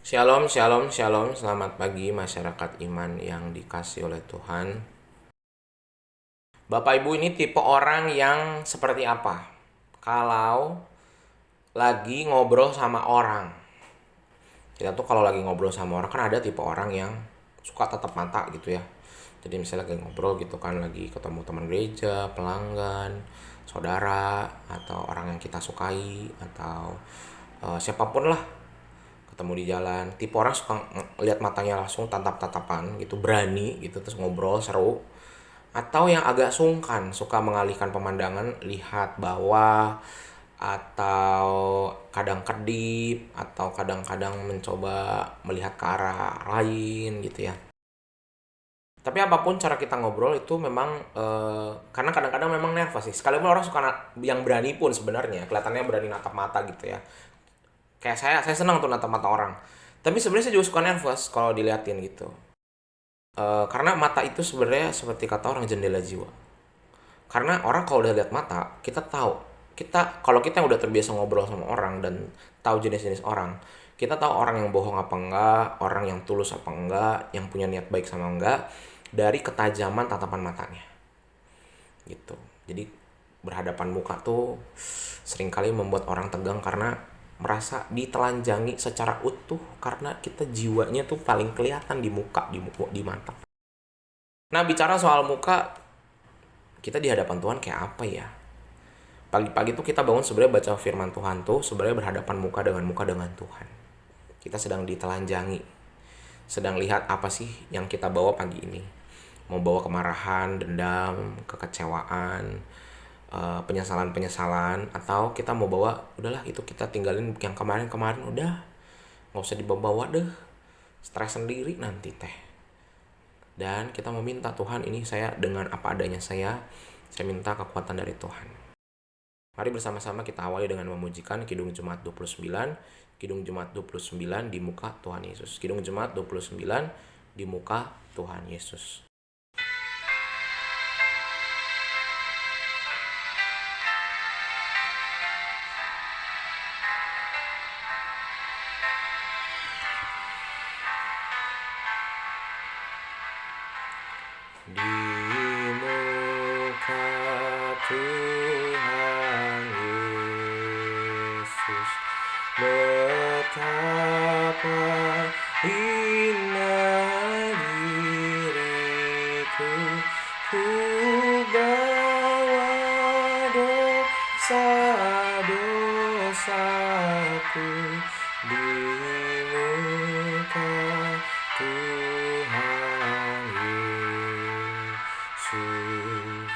Shalom, shalom, shalom. Selamat pagi masyarakat iman yang dikasih oleh Tuhan. Bapak Ibu ini tipe orang yang seperti apa? Kalau lagi ngobrol sama orang. Kita tuh kalau lagi ngobrol sama orang kan ada tipe orang yang suka tatap mata gitu ya. Jadi misalnya lagi ngobrol gitu kan, lagi ketemu teman gereja, pelanggan, saudara, atau orang yang kita sukai, atau siapapun lah, ketemu di jalan, tipe orang suka lihat matanya langsung, tatap-tatapan gitu, berani gitu, terus ngobrol seru. Atau yang agak sungkan, suka mengalihkan pemandangan, lihat bawah, atau kadang kedip, atau kadang-kadang mencoba melihat ke arah lain gitu ya. Tapi apapun cara kita ngobrol itu memang karena kadang-kadang memang nervous sih. Sekalipun orang suka yang berani pun sebenarnya kelihatannya berani natap mata gitu ya. Kayak saya senang tuh natap mata orang. Tapi sebenarnya saya juga suka nervous kalau diliatin gitu. Karena mata itu sebenarnya seperti kata orang jendela jiwa. Karena orang kalau udah lihat mata, kita tahu. Kalau kita yang udah terbiasa ngobrol sama orang dan tahu jenis-jenis orang, kita tahu orang yang bohong apa enggak, orang yang tulus apa enggak, yang punya niat baik sama enggak, dari ketajaman tatapan matanya. Gitu. Jadi berhadapan muka tuh seringkali membuat orang tegang karena merasa ditelanjangi secara utuh, karena kita jiwanya tuh paling kelihatan di muka, di mata. Nah, bicara soal muka, kita di hadapan Tuhan kayak apa ya? Pagi-pagi tuh kita bangun sebenarnya baca firman Tuhan tuh sebenarnya berhadapan muka dengan Tuhan. Kita sedang ditelanjangi, sedang lihat apa sih yang kita bawa pagi ini. Mau bawa kemarahan, dendam, kekecewaan, penyesalan-penyesalan, atau kita mau bawa udahlah itu kita tinggalin yang kemarin-kemarin, udah nggak usah dibawa-bawa deh, stres sendiri nanti teh. Dan kita meminta Tuhan, ini saya dengan apa adanya, saya minta kekuatan dari Tuhan. Mari bersama-sama kita awali dengan memujikan Kidung Jemaat 29, Kidung Jemaat 29 di muka Tuhan Yesus. Kidung Jemaat 29 di muka Tuhan Yesus. Di muka Tuhan Yesus, betapa indah diriku, ku bawa dosa-dosaku di muka Tuhan Yesus.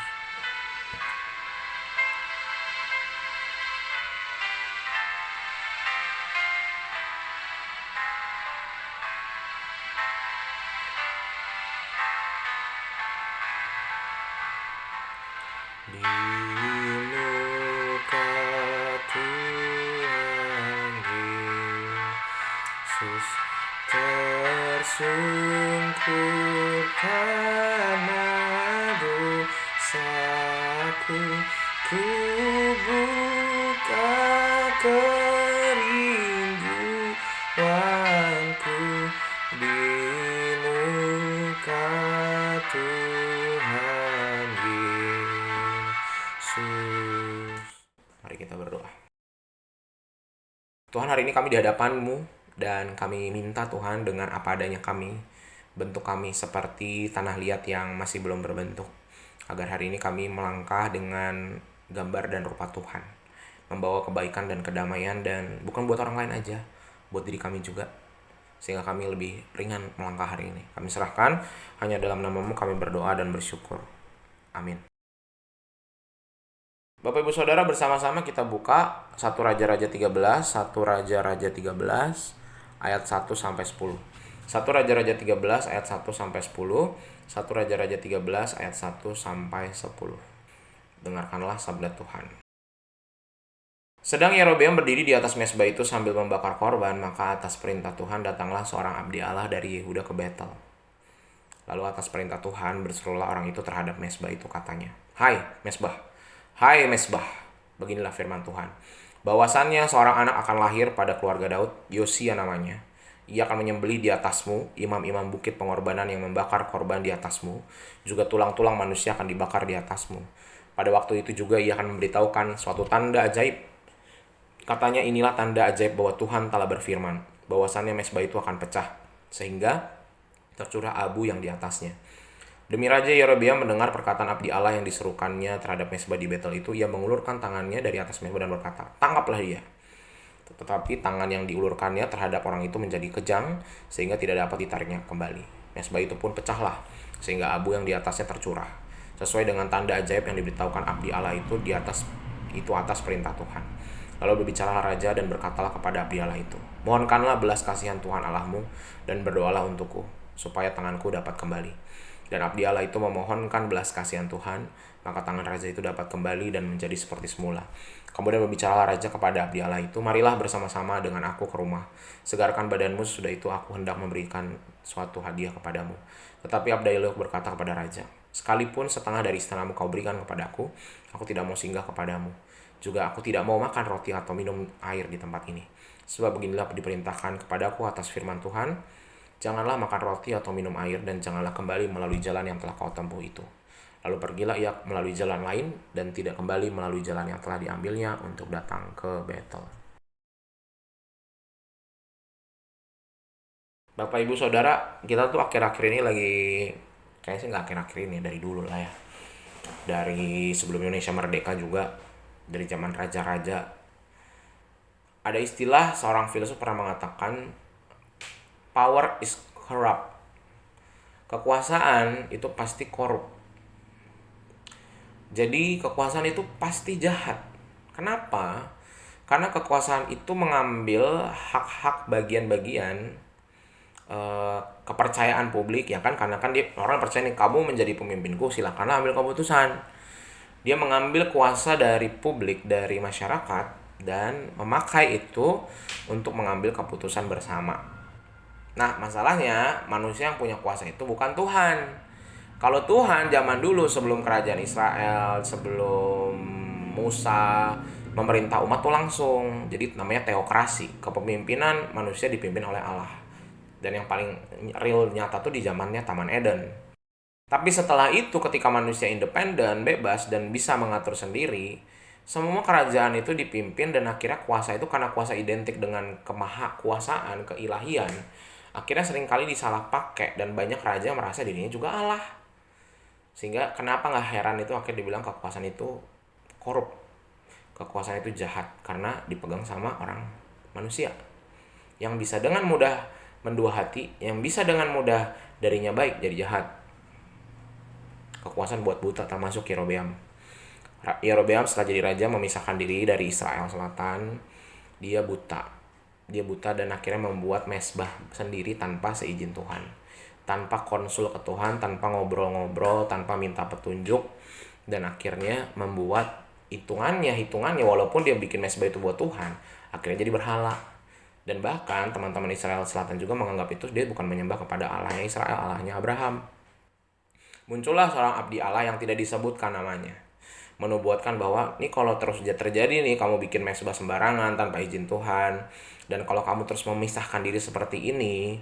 Di muka Tuhan Yesus, tersungkur karena dosaku, ku buka kerinduanku di muka Tuhan Yesus. Mari kita berdoa. Tuhan, hari ini kami di hadapan-Mu dan kami minta Tuhan dengan apa adanya kami, bentuk kami seperti tanah liat yang masih belum berbentuk, agar hari ini kami melangkah dengan gambar dan rupa Tuhan, membawa kebaikan dan kedamaian, dan bukan buat orang lain aja, buat diri kami juga, sehingga kami lebih ringan melangkah hari ini. Kami serahkan, hanya dalam nama-Mu kami berdoa dan bersyukur. Amin. Bapak Ibu Saudara, bersama-sama kita buka 1 Raja-Raja 13, 1 Raja-Raja 13 ayat 1 sampai 10. 1 Raja-Raja 13 ayat 1 sampai 10, 1 Raja-Raja 13 ayat 1 sampai 10. Dengarkanlah sabda Tuhan. Sedang Yerobeam berdiri di atas mezbah itu sambil membakar korban, maka atas perintah Tuhan datanglah seorang abdi Allah dari Yehuda ke Betel. Lalu atas perintah Tuhan berserulah orang itu terhadap mezbah itu, katanya, Hai mezbah, beginilah firman Tuhan. Bahwasannya seorang anak akan lahir pada keluarga Daud, Yosia namanya. Ia akan menyembelih di atasmu imam-imam bukit pengorbanan yang membakar korban di atasmu. Juga tulang-tulang manusia akan dibakar di atasmu. Pada waktu itu juga ia akan memberitahukan suatu tanda ajaib. Katanya, inilah tanda ajaib bahwa Tuhan telah berfirman, bahwasannya mezbah itu akan pecah, sehingga tercurah abu yang di atasnya. Demi Raja Yerobeam mendengar perkataan abdi Allah yang diserukannya terhadap mezbah di Betel itu, ia mengulurkan tangannya dari atas mezbah dan berkata, tangkaplah dia. Tetapi tangan yang diulurkannya terhadap orang itu menjadi kejang, sehingga tidak dapat ditariknya kembali. Mezbah itu pun pecahlah, sehingga abu yang di atasnya tercurah, sesuai dengan tanda ajaib yang diberitahukan abdi Allah itu atas perintah Tuhan. Lalu berbicaralah raja dan berkatalah kepada abdi Allah itu, mohonkanlah belas kasihan Tuhan Allahmu dan berdoalah untukku, supaya tanganku dapat kembali. Dan abdi Allah itu memohonkan belas kasihan Tuhan, maka tangan raja itu dapat kembali dan menjadi seperti semula. Kemudian berbicaralah raja kepada abdi Allah itu, marilah bersama-sama dengan aku ke rumah. Segarkan badanmu, sesudah itu aku hendak memberikan suatu hadiah kepadamu. Tetapi abdi Allah berkata kepada raja, sekalipun setengah dari istanamu kau berikan kepadaku, aku tidak mau singgah kepadamu. Juga aku tidak mau makan roti atau minum air di tempat ini. Sebab beginilah diperintahkan kepadaku atas firman Tuhan, janganlah makan roti atau minum air, dan janganlah kembali melalui jalan yang telah kau tempuh itu. Lalu pergilah ia melalui jalan lain, dan tidak kembali melalui jalan yang telah diambilnya untuk datang ke Betel. Bapak Ibu Saudara, kita tuh akhir-akhir ini lagi, kayaknya sih nggak akhir-akhir ini, dari dulu lah ya. Dari sebelum Indonesia merdeka juga, dari zaman raja-raja. Ada istilah seorang filsuf pernah mengatakan, power is corrupt. Kekuasaan itu pasti korup. Jadi kekuasaan itu pasti jahat. Kenapa? Karena kekuasaan itu mengambil hak-hak bagian-bagian kepercayaan publik, ya kan? Karena kan orang percaya nih, kamu menjadi pemimpinku, silakanlah ambil keputusan. Dia mengambil kuasa dari publik, dari masyarakat, dan memakai itu untuk mengambil keputusan bersama. Nah, masalahnya manusia yang punya kuasa itu bukan Tuhan. Kalau Tuhan zaman dulu sebelum kerajaan Israel, sebelum Musa memerintah umat tuh langsung. Jadi namanya teokrasi. Kepemimpinan manusia dipimpin oleh Allah. Dan yang paling real nyata tuh di zamannya Taman Eden. Tapi setelah itu ketika manusia independen, bebas, dan bisa mengatur sendiri, semua kerajaan itu dipimpin, dan akhirnya kuasa itu karena kuasa identik dengan kemahakuasaan, keilahian, akhirnya seringkali disalah pakai, dan banyak raja merasa dirinya juga Allah. Sehingga kenapa nggak heran itu akhirnya dibilang kekuasaan itu korup, kekuasaan itu jahat, karena dipegang sama orang manusia yang bisa dengan mudah mendua hati, yang bisa dengan mudah darinya baik jadi jahat. Kekuasaan buat buta, termasuk Yerobeam. Yerobeam setelah jadi raja memisahkan diri dari Israel Selatan. Dia buta dan akhirnya membuat mezbah sendiri tanpa seizin Tuhan, tanpa konsul ke Tuhan, tanpa ngobrol-ngobrol, tanpa minta petunjuk, dan akhirnya membuat hitungannya walaupun dia bikin mezbah itu buat Tuhan, akhirnya jadi berhala. Dan bahkan teman-teman Israel Selatan juga menganggap itu dia bukan menyembah kepada Allahnya Israel, Allahnya Abraham. Muncullah seorang abdi Allah yang tidak disebutkan namanya, menubuatkan bahwa ini kalau terus terjadi nih, kamu bikin mezbah sembarangan tanpa izin Tuhan, dan kalau kamu terus memisahkan diri seperti ini,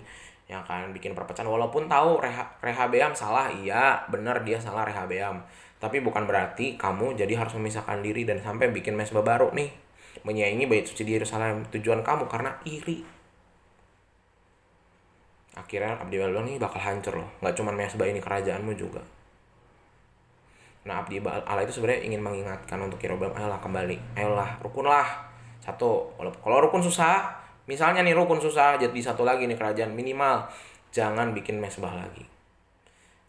ya kan, bikin perpecahan. Walaupun tahu Rehabeam salah, iya benar dia salah Rehabeam, tapi bukan berarti kamu jadi harus memisahkan diri dan sampai bikin mezbah baru nih, menyaingi bait suci di Yerusalem. Tujuan kamu karena iri. Akhirnya abdi Allah nih bakal hancur loh. Nggak cuma mezbah ini, kerajaanmu juga. Nah, abdi Allah itu sebenarnya ingin mengingatkan untuk Yerobeam, ayolah kembali, ayolah rukunlah. Satu, kalau rukun susah, misalnya nih rukun susah, jadi satu lagi nih kerajaan, minimal jangan bikin mezbah lagi.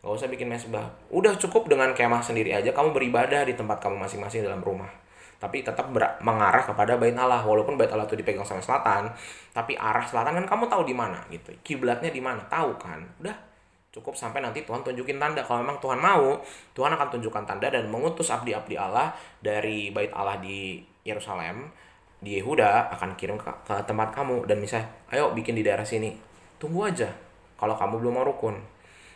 Gak usah bikin mezbah. Udah cukup dengan kemah sendiri aja, kamu beribadah di tempat kamu masing-masing dalam rumah. Tapi tetap mengarah kepada bait Allah. Walaupun bait Allah itu dipegang sama selatan, tapi arah selatan kan kamu tahu di mana gitu. Kiblatnya di mana? Tahu kan? Udah cukup sampai nanti Tuhan tunjukin tanda. Kalau memang Tuhan mau, Tuhan akan tunjukkan tanda dan mengutus abdi-abdi Allah dari bait Allah di Yerusalem, di Yehuda, akan kirim ke tempat kamu dan misalnya, ayo bikin di daerah sini. Tunggu aja kalau kamu belum mau rukun.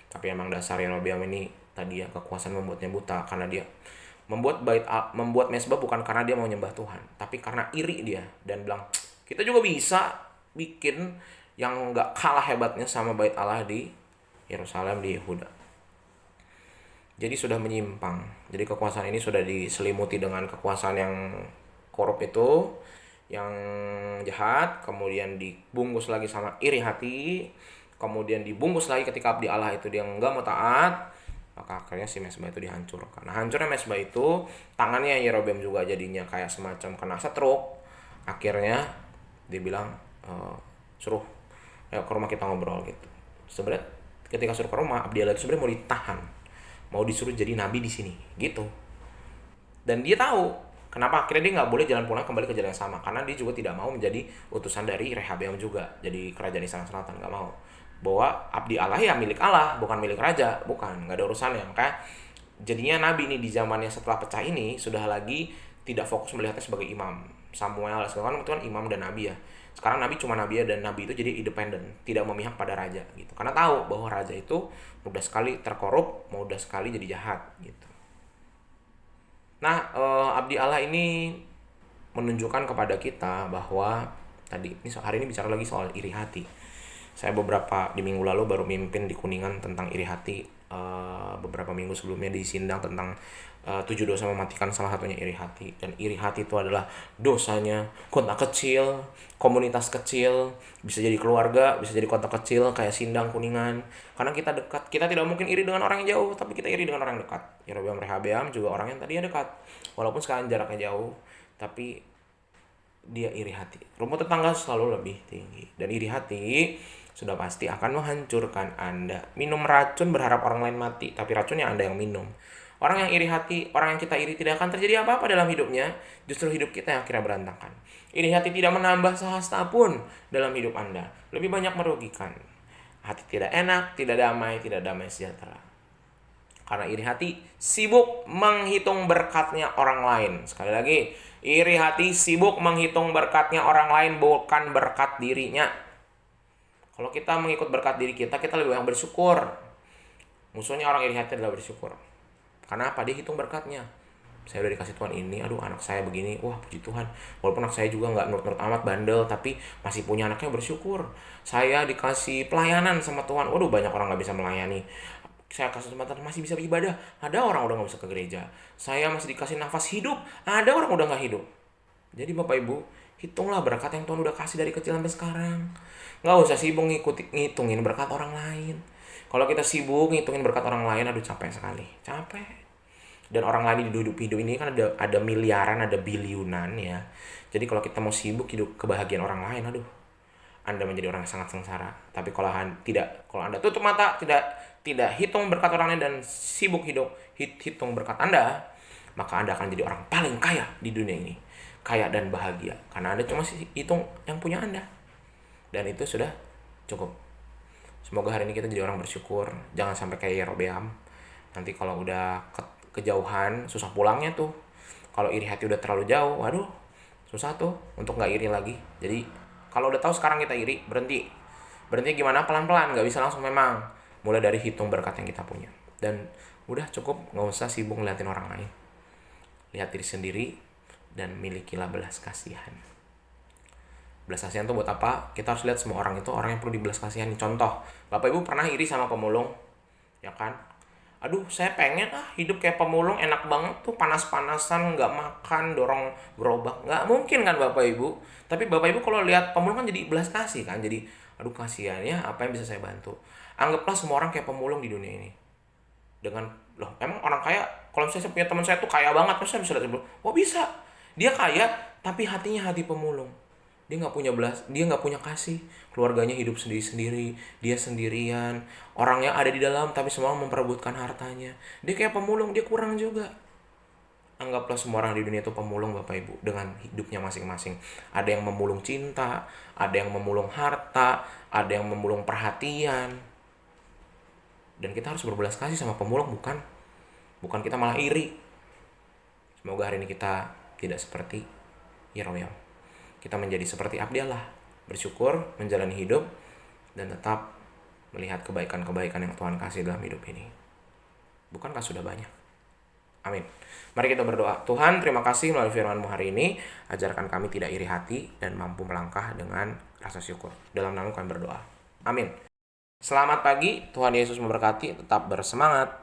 Tapi emang dasar Yerobeam ini tadi ya, kekuasaan membuatnya buta, karena dia membuat mezbah bukan karena dia mau nyembah Tuhan, tapi karena iri dia dan bilang, kita juga bisa bikin yang nggak kalah hebatnya sama bait Allah di Yerusalem di Yehuda. Jadi sudah menyimpang. Jadi kekuasaan ini sudah diselimuti dengan kekuasaan yang korup itu, yang jahat, kemudian dibungkus lagi sama iri hati, kemudian dibungkus lagi ketika abdi Allah itu dia nggak mau taat, maka akhirnya si mesbah itu dihancurkan. Nah, hancurnya mesbah itu, tangannya Yerobeam juga jadinya kayak semacam kena stroke. Akhirnya dia bilang, suruh ayo ke rumah kita ngobrol gitu. Sebenarnya ketika suruh ke rumah, abdi Allah itu sebenarnya mau ditahan, mau disuruh jadi nabi di sini gitu. Dan dia tahu kenapa akhirnya dia nggak boleh jalan pulang kembali ke jalan yang sama, karena dia juga tidak mau menjadi utusan dari Rehabeam juga, jadi kerajaan Israel Selatan, nggak mau. Bahwa abdi Allah ya milik Allah, bukan milik raja, bukan, nggak ada urusannya. Makanya jadinya nabi ini di zamannya setelah pecah ini sudah lagi tidak fokus melihatnya sebagai imam. Samuel sekarang itu kan imam dan nabi ya. Sekarang nabi cuma nabi ya, dan nabi itu jadi independen, tidak memihak pada raja gitu. Karena tahu bahwa raja itu mudah sekali terkorup, mudah sekali jadi jahat gitu. Nah, abdi Allah ini menunjukkan kepada kita bahwa hari ini bicara lagi soal iri hati. Saya di minggu lalu baru mimpin di Kuningan tentang iri hati. Beberapa minggu sebelumnya di Sindang tentang 7 dosa mematikan, salah satunya iri hati. Dan iri hati itu adalah dosanya kota kecil, komunitas kecil, bisa jadi keluarga, bisa jadi kota kecil kayak Sindang, Kuningan. Karena kita dekat, kita tidak mungkin iri dengan orang yang jauh, tapi kita iri dengan orang yang dekat. Yerobeam Rehabeam juga orang yang tadinya dekat, walaupun sekarang jaraknya jauh, tapi dia iri hati. Rumput tetangga selalu lebih tinggi. Dan iri hati sudah pasti akan menghancurkan Anda. Minum racun berharap orang lain mati, tapi racunnya Anda yang minum. Orang yang iri hati, orang yang kita iri, tidak akan terjadi apa-apa dalam hidupnya. Justru hidup kita yang akhirnya berantakan. Iri hati tidak menambah sehasta pun dalam hidup Anda. Lebih banyak merugikan. Hati tidak enak, tidak damai sejahtera. Karena iri hati sibuk menghitung berkatnya orang lain. Sekali lagi, iri hati sibuk menghitung berkatnya orang lain, bukan berkat dirinya. Kalau kita mengikut berkat diri kita, kita lebih banyak bersyukur. Musuhnya orang iri hati adalah bersyukur. Karena apa? Dia hitung berkatnya. Saya udah dikasih Tuhan ini, aduh anak saya begini, wah puji Tuhan. Walaupun anak saya juga nggak nurut-nurut amat, bandel, tapi masih punya anaknya, bersyukur. Saya dikasih pelayanan sama Tuhan, waduh banyak orang nggak bisa melayani. Saya kasih kesempatan masih bisa beribadah, ada orang udah nggak bisa ke gereja. Saya masih dikasih nafas hidup, ada orang udah nggak hidup. Jadi Bapak Ibu, hitunglah berkat yang Tuhan udah kasih dari kecil sampai sekarang. Nggak usah sibuk ngitungin berkat orang lain. Kalau kita sibuk ngitungin berkat orang lain, aduh capek sekali, capek. Dan orang lain di hidup ini kan ada miliaran, ada biliunan ya. Jadi kalau kita mau sibuk hidup kebahagiaan orang lain, aduh, Anda menjadi orang yang sangat sengsara. Tapi kalau Anda tutup mata, tidak hitung berkat orang lain dan sibuk hitung berkat Anda, maka Anda akan jadi orang paling kaya di dunia ini. Kaya dan bahagia. Karena Anda cuma hitung yang punya Anda. Dan itu sudah cukup. Semoga hari ini kita jadi orang bersyukur. Jangan sampai kayak Yerobeam. Nanti kalau udah kejauhan, susah pulangnya tuh. Kalau iri hati udah terlalu jauh, waduh, susah tuh untuk nggak iri lagi. Jadi kalau udah tahu sekarang kita iri, berhenti gimana? Pelan-pelan, nggak bisa langsung memang. Mulai dari hitung berkat yang kita punya. Dan udah cukup, nggak usah sibuk ngeliatin orang lain. Lihat diri sendiri dan milikilah belas kasihan. Belas kasihan tuh buat apa? Kita harus lihat semua orang itu orang yang perlu dibelas kasihani. Contoh, Bapak Ibu pernah iri sama pemulung? Ya kan? Aduh, saya pengen hidup kayak pemulung, enak banget tuh, panas-panasan, nggak makan, dorong gerobak. Nggak mungkin kan Bapak Ibu. Tapi Bapak Ibu kalau lihat pemulung kan jadi belas kasih kan. Jadi, aduh kasihan ya, apa yang bisa saya bantu. Anggaplah semua orang kayak pemulung di dunia ini. Emang orang kaya, kalau misalnya saya punya teman saya tuh kaya banget, terus saya bisa lihat, oh bisa. Dia kaya, tapi hatinya hati pemulung. Dia nggak punya kasih. Keluarganya hidup sendiri-sendiri, dia sendirian. Orangnya ada di dalam, tapi semua memperebutkan hartanya. Dia kayak pemulung, dia kurang juga. Anggaplah semua orang di dunia itu pemulung Bapak Ibu, dengan hidupnya masing-masing. Ada yang memulung cinta, ada yang memulung harta, ada yang memulung perhatian. Dan kita harus berbelas kasih sama pemulung, bukan kita malah iri. Semoga hari ini kita tidak seperti Yerobeam. Kita menjadi seperti abdi Allah, bersyukur, menjalani hidup, dan tetap melihat kebaikan-kebaikan yang Tuhan kasih dalam hidup ini. Bukankah sudah banyak? Amin. Mari kita berdoa. Tuhan, terima kasih melalui firman-Mu hari ini. Ajarkan kami tidak iri hati dan mampu melangkah dengan rasa syukur. Dalam nama kami berdoa. Amin. Selamat pagi, Tuhan Yesus memberkati, tetap bersemangat.